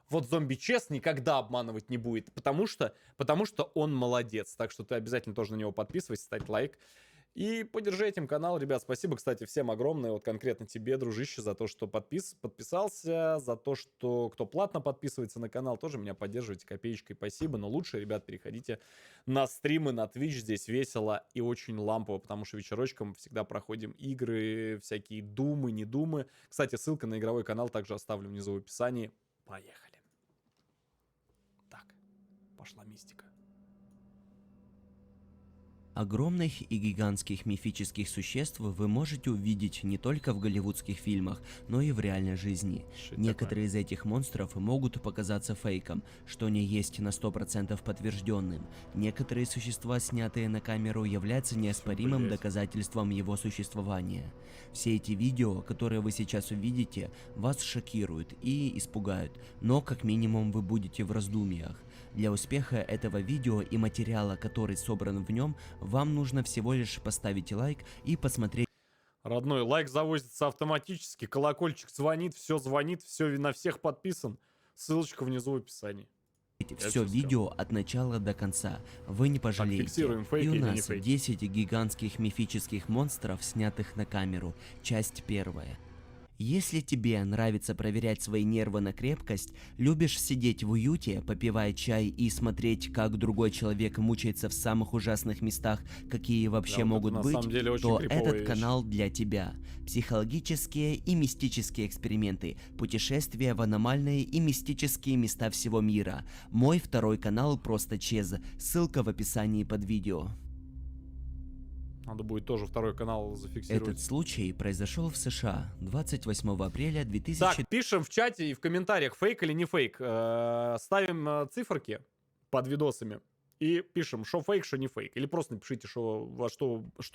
вот зомби-чес никогда обманывать не будет, потому что он молодец. Так что ты обязательно тоже на него подписывайся, ставь лайк. И поддержи этим канал, ребят. Спасибо, кстати, всем огромное. Вот конкретно тебе, дружище, за то, что подписался, за то, что кто платно подписывается на канал, тоже меня поддерживаете копеечкой. Спасибо. Но лучше, ребят, переходите на стримы, на Twitch. Здесь весело и очень лампово, потому что вечерочком всегда проходим игры, всякие думы, не думы. Кстати, ссылка на игровой канал также оставлю внизу в описании. Поехали. Так, пошла мистика. Огромных и гигантских мифических существ вы можете увидеть не только в голливудских фильмах, но и в реальной жизни. Некоторые из этих монстров могут показаться фейком, что не есть на 100% подтвержденным. Некоторые существа, снятые на камеру, являются неоспоримым доказательством его существования. Все эти видео, которые вы сейчас увидите, вас шокируют и испугают, но как минимум вы будете в раздумьях. Для успеха этого видео и материала, который собран в нем, вам нужно всего лишь поставить лайк и посмотреть. Родной, лайк завозится автоматически, колокольчик звонит, все на всех подписан. Ссылочка внизу в описании. Все видео от начала до конца. Вы не пожалеете. Фиксируем, фейки И у или не нас фейки. 10 гигантских мифических монстров, снятых на камеру. Часть первая. Если тебе нравится проверять свои нервы на крепкость, любишь сидеть в уюте, попивая чай и смотреть, как другой человек мучается в самых ужасных местах, какие вообще могут на быть, самом деле очень то криповая этот вещь. канал для тебя. Психологические и мистические эксперименты, путешествия в аномальные и мистические места всего мира. Мой второй канал просто Чез, ссылка в описании под видео. Надо будет тоже второй канал зафиксировать. Этот случай произошел в США 28 апреля 2000. Так, пишем в чате и в комментариях, фейк или не фейк. Ставим циферки под видосами и пишем, что фейк, что не фейк. Или просто напишите, что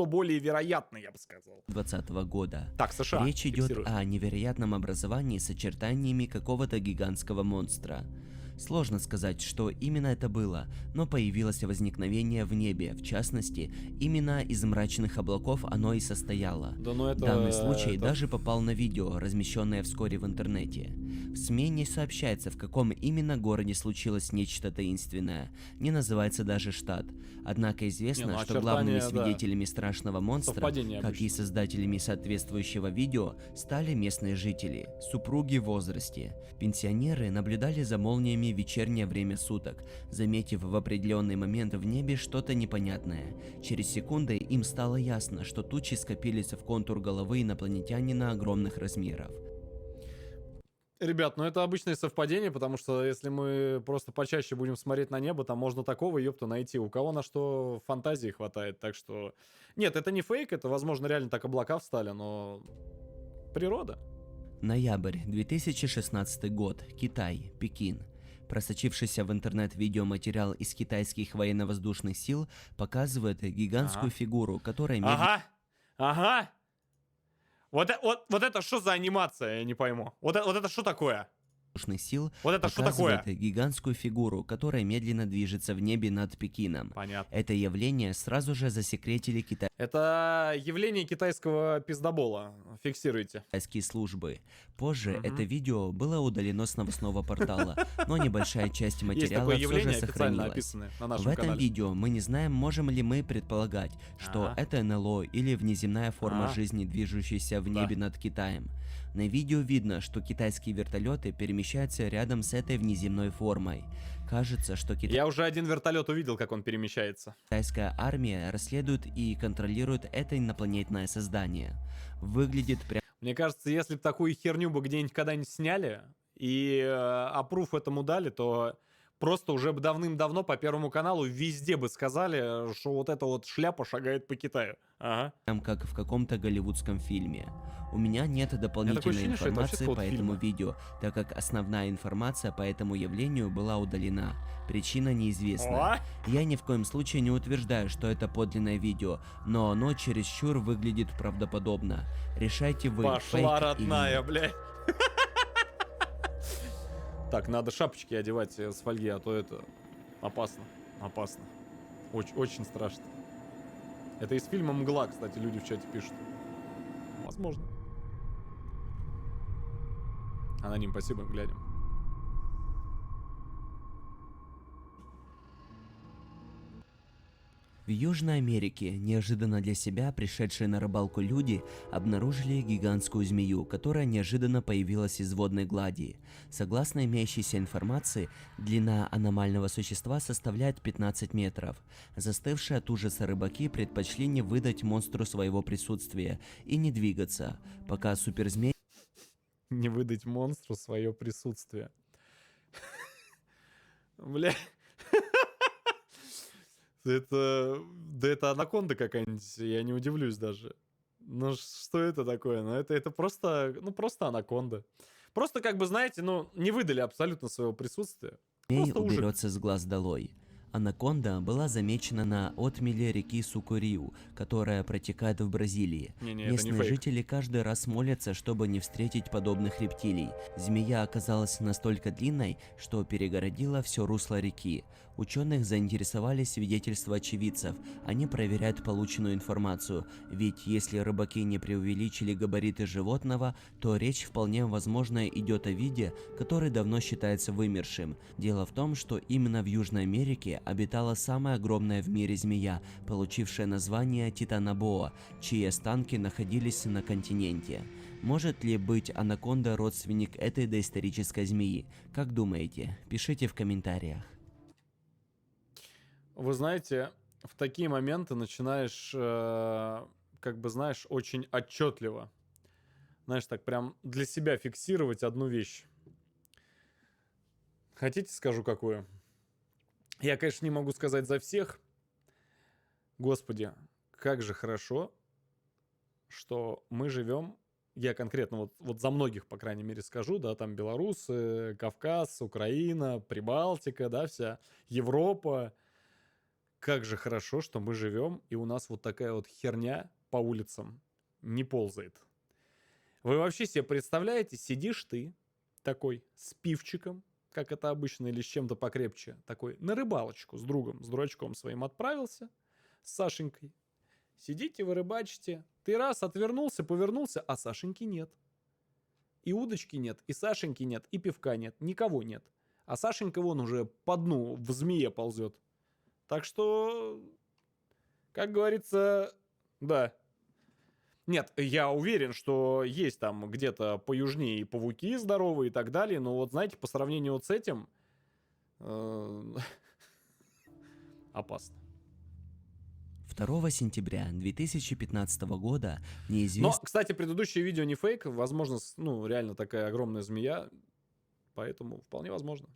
более вероятно, я бы сказал. 2020 года. Так, США. Речь идет фиксируем. о невероятном образовании с очертаниями какого-то гигантского монстра. Сложно сказать, что именно это было, но появилось возникновение в небе, в частности, именно из мрачных облаков оно и состояло. Да, ну это... Данный случай даже попал на видео, размещенное вскоре в интернете. В СМИ не сообщается, в каком именно городе случилось нечто таинственное, не называется даже штат. Однако известно, что главными свидетелями страшного монстра, Совпадение как и обычно. создателями соответствующего видео, стали местные жители, супруги в возрасте. Пенсионеры наблюдали за молниями в вечернее время суток, заметив в определенный момент в небе что-то непонятное. Через секунды им стало ясно, что тучи скопились в контур головы инопланетянина огромных размеров. Ребят, ну это обычное совпадение, потому что если мы просто почаще будем смотреть на небо, там можно такого, ёпта, найти. У кого на что фантазии хватает, так что... Нет, это не фейк, это, возможно, реально так облака встали, но... Природа. Ноябрь 2016 год. Китай. Пекин. Просочившийся в интернет видеоматериал из китайских военно-воздушных сил показывает гигантскую фигуру, которая... Ага. Вот это что за анимация, я не пойму. Вот это что такое? Сил Вот это что такое? показывает гигантскую фигуру, которая медленно движется в небе над Пекином. Понятно. Это явление сразу же засекретили Это явление китайского пиздобола. Фиксируйте. китайские службы. Позже это видео было удалено с новостного портала, но небольшая часть Есть материала такое все же явление, официально сохранилась. описанное на В нашем этом канале. видео мы не знаем, можем ли мы предполагать, что это НЛО или внеземная форма жизни, движущаяся в небе над Китаем. На видео видно, что китайские вертолеты перемещаются рядом с этой внеземной формой. Кажется, что Я уже один вертолет увидел, как он перемещается. китайская армия расследует и контролирует это инопланетное создание. Выглядит прям... Мне кажется, если бы такую херню бы где-нибудь когда-нибудь сняли и аппрув этому дали, то просто уже бы давным-давно по Первому каналу везде бы сказали, что вот эта вот шляпа шагает по Китаю. Ага. как в каком-то голливудском фильме. У меня нет дополнительной ощущение, что это вообще информации код по этому фильма. видео, так как основная информация по этому явлению была удалена. Причина неизвестна. Я ни в коем случае не утверждаю, что это подлинное видео, но оно чересчур выглядит правдоподобно. Решайте вы, Пошла фейк или родная, нет. блядь. Так, надо шапочки одевать с фольги, а то это опасно. Опасно. Очень страшно. Это из фильма «Мгла», кстати, люди в чате пишут. Возможно. Аноним, спасибо, глядим. В Южной Америке, неожиданно для себя пришедшие на рыбалку люди обнаружили гигантскую змею, которая неожиданно появилась из водной глади. Согласно имеющейся информации, длина аномального существа составляет 15 метров. Застывшие от ужаса рыбаки предпочли не выдать монстру своего присутствия и не двигаться, пока суперзмей Не выдать монстру свое присутствие. Бля. Это анаконда какая-нибудь, я не удивлюсь даже. Ну что это такое? Ну это просто анаконда. Просто как бы, знаете, не выдали абсолютно своего присутствия. Просто ужик. уберется с глаз долой. Анаконда была замечена на отмеле реки Сукуриу, которая протекает в Бразилии. Не-не, это не Местные фейк. жители каждый раз молятся, чтобы не встретить подобных рептилий. Змея оказалась настолько длинной, что перегородила все русло реки. Ученых заинтересовали свидетельства очевидцев. Они проверяют полученную информацию, ведь если рыбаки не преувеличили габариты животного, то речь вполне возможно идет о виде, который давно считается вымершим. Дело в том, что именно в Южной Америке обитала самая огромная в мире змея, получившая название Титанобоа, чьи останки находились на континенте. Может ли быть анаконда родственник этой доисторической змеи? Как думаете? Пишите в комментариях. Вы знаете, в такие моменты начинаешь, как бы, знаешь, очень отчетливо, знаешь, так прям для себя фиксировать одну вещь. Хотите, скажу какую? Я, конечно, не могу сказать за всех. Господи, как же хорошо, что мы живем. Я конкретно вот за многих, по крайней мере, скажу, да, там белорусы, Кавказ, Украина, Прибалтика, да, вся Европа. Как же хорошо, что мы живем, и у нас вот такая вот херня по улицам не ползает. Вы вообще себе представляете, сидишь ты такой с пивчиком, как это обычно, или с чем-то покрепче, такой на рыбалочку с другом, с дурачком своим отправился, с Сашенькой. Сидите, вы рыбачите, ты раз отвернулся, повернулся, а Сашеньки нет. И удочки нет, и Сашеньки нет, и пивка нет, никого нет. А Сашенька вон уже по дну в змее ползет. Так что, как говорится, да. Нет, я уверен, что есть там где-то поюжнее и павуки здоровые и так далее, но вот, знаете, по сравнению вот с этим, опасно. 2 сентября 2015 года Но, неизвестный кстати, предыдущее видео не фейк, возможно, реально такая огромная змея, поэтому вполне возможно.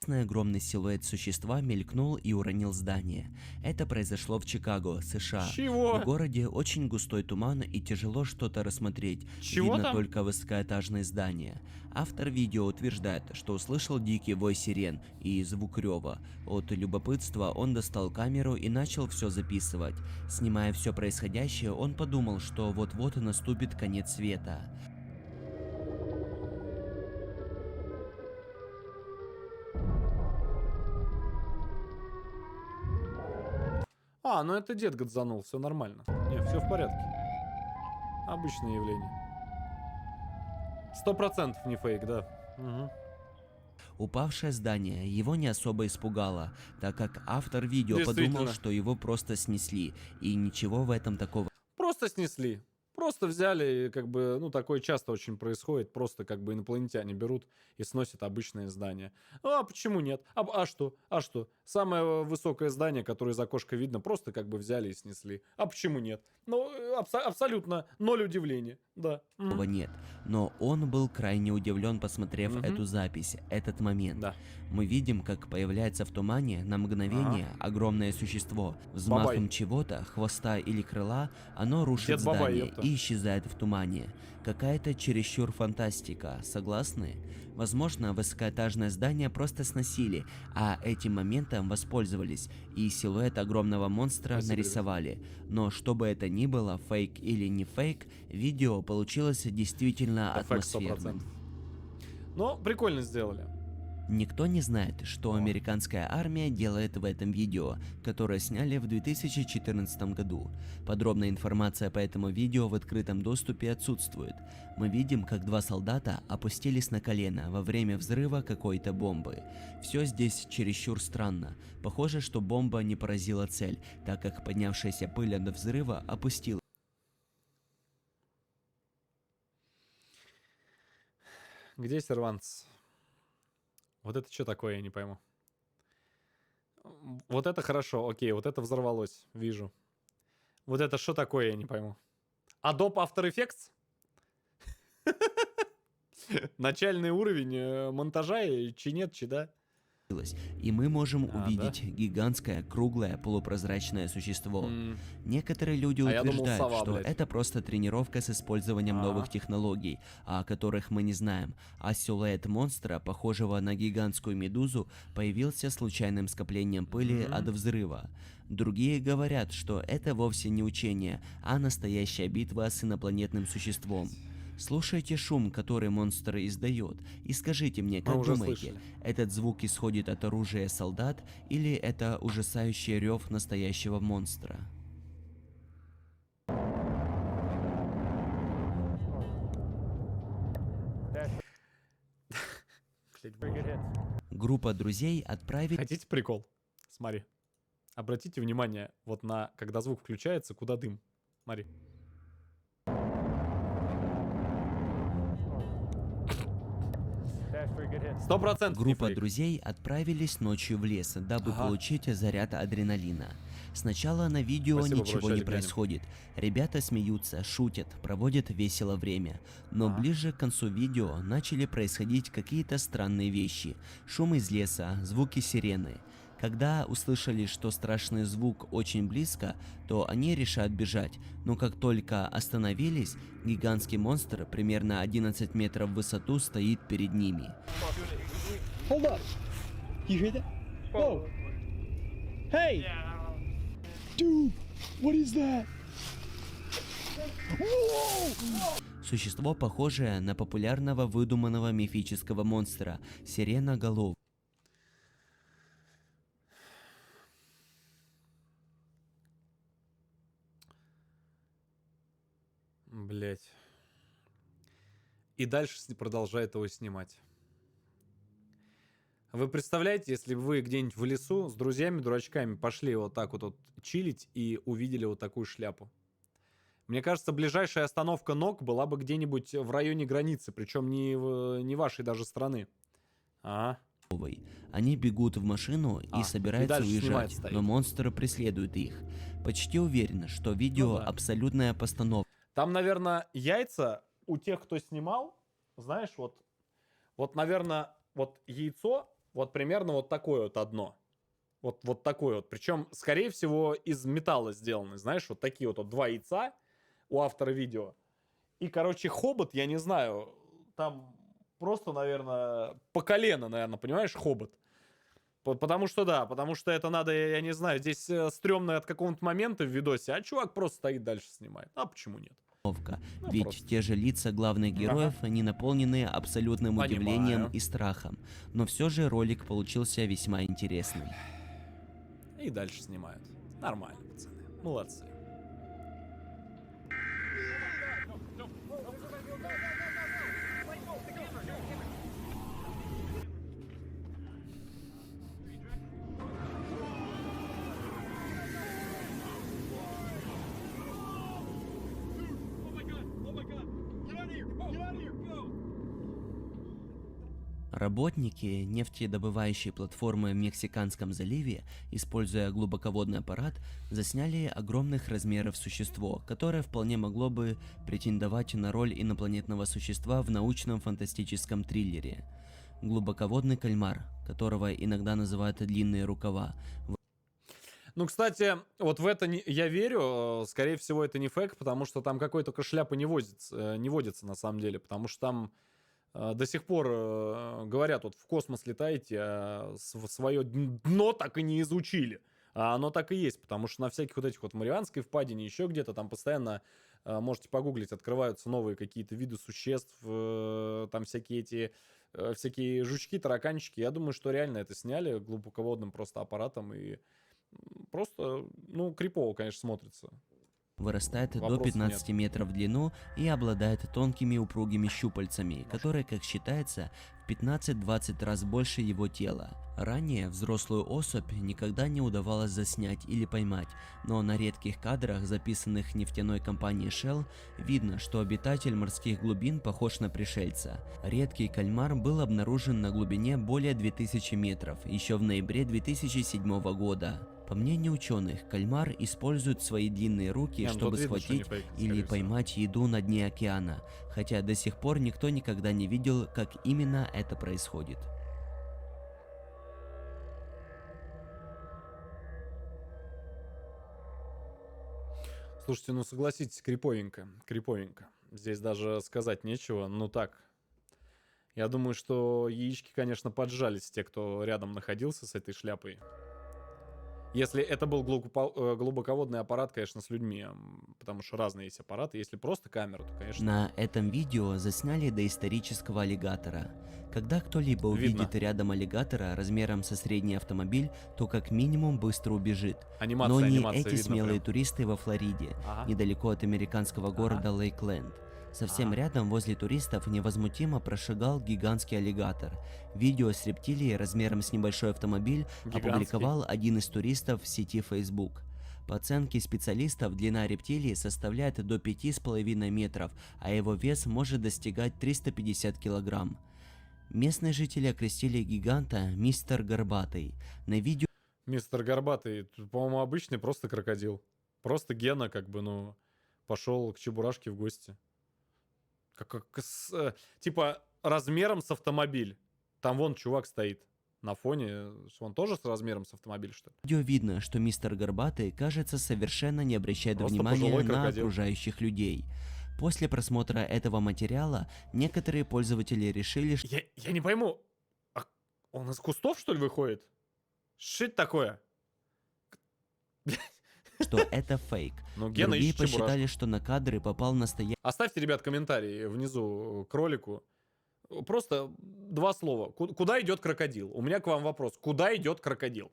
огромный силуэт существа мелькнул и уронил здание. Это произошло в Чикаго, США. Чего? В городе очень густой туман и тяжело что-то рассмотреть. Чего Видно там? только высокоэтажные здания. Автор видео утверждает, что услышал дикий вой сирен и звук рева. От любопытства он достал камеру и начал все записывать. Снимая все происходящее, он подумал, что вот-вот наступит конец света. Ну это дед гадзанул, все нормально. Не, все в порядке. Обычное явление. 100% не фейк, да. Угу. Упавшее здание его не особо испугало, так как автор видео подумал, Действительно. что его просто снесли, и ничего в этом такого Просто снесли. Просто взяли, как бы, такое часто очень происходит, просто как бы инопланетяне берут и сносят обычное здание. А почему нет? А что? А что? Самое высокое здание, которое из окошка видно, просто как бы взяли и снесли. А почему нет? Абсолютно ноль удивления, да. нет. Но он был крайне удивлен, посмотрев эту запись, этот момент. Да. Мы видим, как появляется в тумане на мгновение огромное существо. Взмахом Бабай. чего-то, хвоста или крыла, оно рушит Дед Бабай, здание ёпта. и исчезает в тумане. Какая-то чересчур фантастика, согласны? Возможно, высокоэтажное здание просто сносили, а этим моментом воспользовались и силуэт огромного монстра Спасибо, нарисовали. Но что бы это ни было, фейк или не фейк, видео получилось действительно Это факт атмосферным. 100%. Но прикольно сделали. Никто не знает, что американская армия делает в этом видео, которое сняли в 2014 году. Подробная информация по этому видео в открытом доступе отсутствует. Мы видим, как два солдата опустились на колено во время взрыва какой-то бомбы. Все здесь чересчур странно. Похоже, что бомба не поразила цель, так как поднявшаяся пыль от взрыва опустилась. Где серванс? Вот это что такое, я не пойму. Вот это хорошо, окей, вот это взорвалось, вижу. Вот это что такое, я не пойму. Adobe After Effects? Начальный уровень монтажа, чи нет, чи да? И мы можем А, увидеть гигантское круглое полупрозрачное существо. М, Некоторые люди А я думал, утверждают, сова, что блядь. это просто тренировка с использованием новых Ага. технологий, о которых мы не знаем, а силуэт монстра, похожего на гигантскую медузу, появился случайным скоплением пыли Мгм. от взрыва. Другие говорят, что это вовсе не учение, а настоящая битва с инопланетным существом. Слушайте шум, который монстр издает, и скажите мне, Мы как уже думаете, слышали. этот звук исходит от оружия солдат или это ужасающий рев настоящего монстра? Блядь, Группа друзей отправились хотите прикол? Смотри. Обратите внимание, вот на, когда звук включается, куда дым. Смотри. 100% не Группа фейк. друзей отправились ночью в лес, дабы Ага. получить заряд адреналина. Сначала на видео Спасибо, бро, ничего ща не глянем. происходит. Ребята смеются, шутят, проводят весело время. Но Ага. ближе к концу видео начали происходить какие-то странные вещи. Шум из леса, звуки сирены. Когда услышали, что страшный звук очень близко, то они решают бежать, но как только остановились, гигантский монстр примерно 11 метров в высоту стоит перед ними. Hold up. You hear that? Whoa. Hey. Dude, what is that? Whoa. Существо, похожее на популярного выдуманного мифического монстра – сиреноголовый. Блять. И дальше продолжает его снимать. Вы представляете, если бы вы где-нибудь в лесу с друзьями-дурачками пошли вот так вот чилить и увидели вот такую шляпу? Мне кажется, ближайшая остановка ног была бы где-нибудь в районе границы, причем не вашей даже страны. Ага. Они бегут в машину и И собираются дальше снимает уезжать, стоит. но монстр преследует их. Почти уверен, что видео Ну да. абсолютная постановка. Там, наверное, яйца у тех, кто снимал, знаешь, вот, наверное, вот яйцо, вот примерно вот такое вот одно. Вот такое вот. Причем, скорее всего, из металла сделаны, знаешь, вот такие вот два яйца у автора видео. И, короче, хобот, я не знаю, там просто, наверное, по колено, наверное, понимаешь, хобот. Потому что, да, потому что это надо, я не знаю, здесь стрёмно от какого-то момента в видосе, а чувак просто стоит дальше снимает. А почему нет? Ну, Ведь просто. те же лица главных героев, они наполнены абсолютным Понимаю. удивлением и страхом. Но все же ролик получился весьма интересным. И дальше снимают. Нормально, пацаны. Молодцы. Работники нефтедобывающей платформы в Мексиканском заливе, используя глубоководный аппарат, засняли огромных размеров существо, которое вполне могло бы претендовать на роль инопланетного существа в научном фантастическом триллере. Глубоководный кальмар, которого иногда называют длинные рукава. Ну, кстати, вот в это я верю. Скорее всего, это не фейк, потому что там какой только шляпа не водится на самом деле. Потому что там до сих пор говорят, вот в космос летаете, а свое дно так и не изучили. А оно так и есть, потому что на всяких вот этих вот Марианской впадине, еще где-то там постоянно, можете погуглить, открываются новые какие-то виды существ, там всякие эти всякие жучки, тараканчики. Я думаю, что реально это сняли глубоководным просто аппаратом и просто, ну, крипово, конечно, смотрится. Вырастает до Вопросов 15 нет. метров в длину и обладает тонкими упругими щупальцами, которые, как считается, в 15-20 раз больше его тела. Ранее взрослую особь никогда не удавалось заснять или поймать, но на редких кадрах, записанных нефтяной компанией Shell, видно, что обитатель морских глубин похож на пришельца. Редкий кальмар был обнаружен на глубине более 2000 метров еще в ноябре 2007 года. По мнению ученых, кальмар использует свои длинные руки, Не, ну чтобы тут видно, что не схватить фейк, или скорее всего. поймать еду на дне океана, хотя до сих пор никто никогда не видел, как именно это происходит. Слушайте, ну согласитесь, криповенько, криповенько. Здесь даже сказать нечего, ну так. Я думаю, что яички, конечно, поджались те, кто рядом находился с этой шляпой. Если это был глубоководный аппарат, конечно, с людьми, потому что разные есть аппараты. Если просто камера, то, конечно... На этом видео засняли доисторического аллигатора. Когда кто-либо Видно. увидит рядом аллигатора размером со средний автомобиль, то как минимум быстро убежит. Анимация, Но не анимация, эти видно смелые прям. туристы во Флориде, Ага. недалеко от американского города Лейкленд. Совсем Ага. рядом возле туристов невозмутимо прошагал гигантский аллигатор. Видео с рептилией размером с небольшой автомобиль Гигантский. опубликовал один из туристов в сети Facebook. По оценке специалистов, длина рептилии составляет до 5,5 метров, а его вес может достигать 350 килограмм. Местные жители окрестили гиганта «Мистер Горбатый». На видео Мистер Горбатый, по-моему, обычный просто крокодил. Просто Гена, как бы, ну, пошел к Чебурашке в гости. Типа размером с автомобиль. Там вон чувак стоит на фоне. Он тоже с размером с автомобиль, что ли? видно, что мистер Горбатый, кажется, совершенно не обращает Просто внимания пожилой на крокодил. окружающих людей. После просмотра этого материала некоторые пользователи решили, Я не пойму. А он из кустов, что ли, выходит? Что это такое? что это фейк. Ну, Гена Другие ищет Чебурашку. посчитали, что на кадры попал настоящий Оставьте, ребят, комментарии внизу к ролику. Просто два слова. Куда идет крокодил? У меня к вам вопрос. Куда идет крокодил?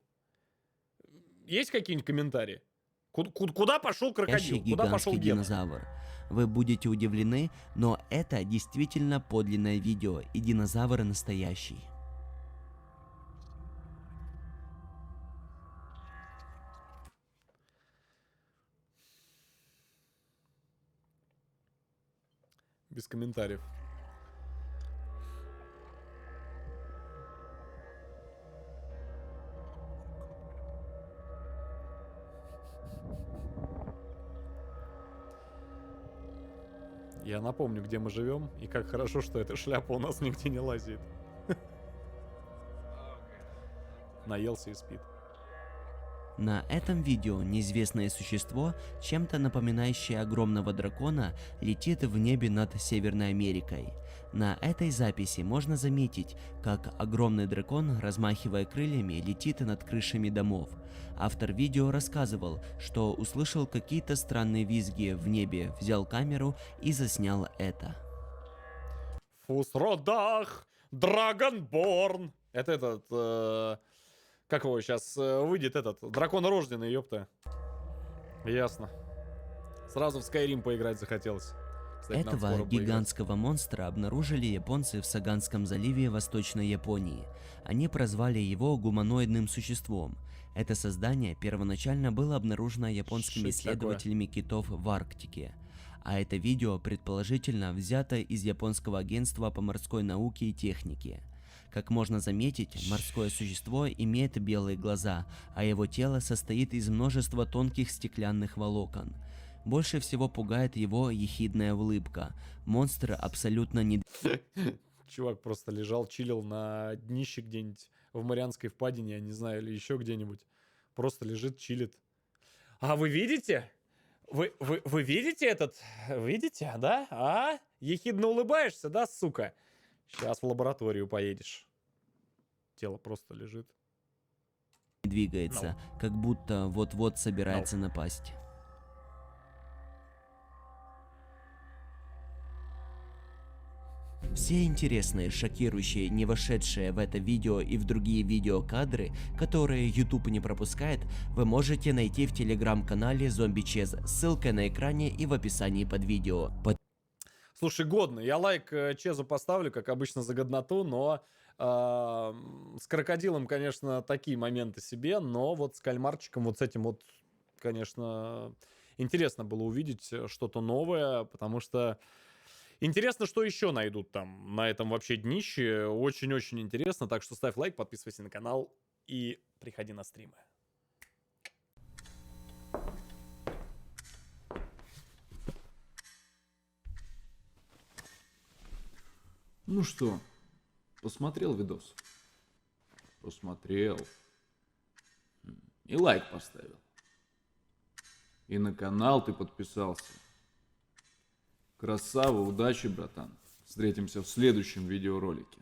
Есть какие-нибудь комментарии? Куда пошел крокодил? Куда пошел гигантский Гена? динозавр. Вы будете удивлены, но это действительно подлинное видео, и динозавр настоящий. Без комментариев. Я напомню, где мы живем, и как хорошо, что эта шляпа у нас нигде не лазит. Наелся и спит. На этом видео неизвестное существо, чем-то напоминающее огромного дракона, летит в небе над Северной Америкой. На этой записи можно заметить, как огромный дракон, размахивая крыльями, летит над крышами домов. Автор видео рассказывал, что услышал какие-то странные визги в небе, взял камеру и заснял это. Фусродах, Драгонборн. Это этот... как его сейчас выйдет этот? Дракон рожденный, ёпта. Ясно. Сразу в Skyrim поиграть захотелось. Кстати, нам скоро Этого поиграть. гигантского монстра обнаружили японцы в Саганском заливе Восточной Японии. Они прозвали его гуманоидным существом. Это создание первоначально было обнаружено японскими Что это такое? исследователями китов в Арктике. А это видео предположительно взято из японского агентства по морской науке и технике. Как можно заметить, морское существо имеет белые глаза, а его тело состоит из множества тонких стеклянных волокон. Больше всего пугает его ехидная улыбка. Монстр абсолютно не Чувак просто лежал, чилил на днище где-нибудь в Марианской впадине, я не знаю, или еще где-нибудь. Просто лежит, чилит. А вы видите? Вы видите этот? Видите, да? А? Ехидно улыбаешься, да, сука? Сейчас в лабораторию поедешь. Тело просто лежит. двигается, как будто вот-вот собирается напасть. Все интересные, шокирующие, не вошедшие в это видео и в другие видеокадры, которые YouTube не пропускает, вы можете найти в телеграм-канале Zombie Chess, ссылка на экране и в описании под видео. Слушай, годно. Я лайк Чезу поставлю, как обычно, за годноту, но с крокодилом, конечно, такие моменты себе, но вот с кальмарчиком, вот с этим вот, конечно, интересно было увидеть что-то новое, потому что интересно, что еще найдут там на этом вообще днище. Очень-очень интересно, так что ставь лайк, подписывайся на канал и приходи на стримы. Ну что, посмотрел видос? Посмотрел. И лайк поставил. И на канал ты подписался. Красава, удачи, братан. Встретимся в следующем видеоролике.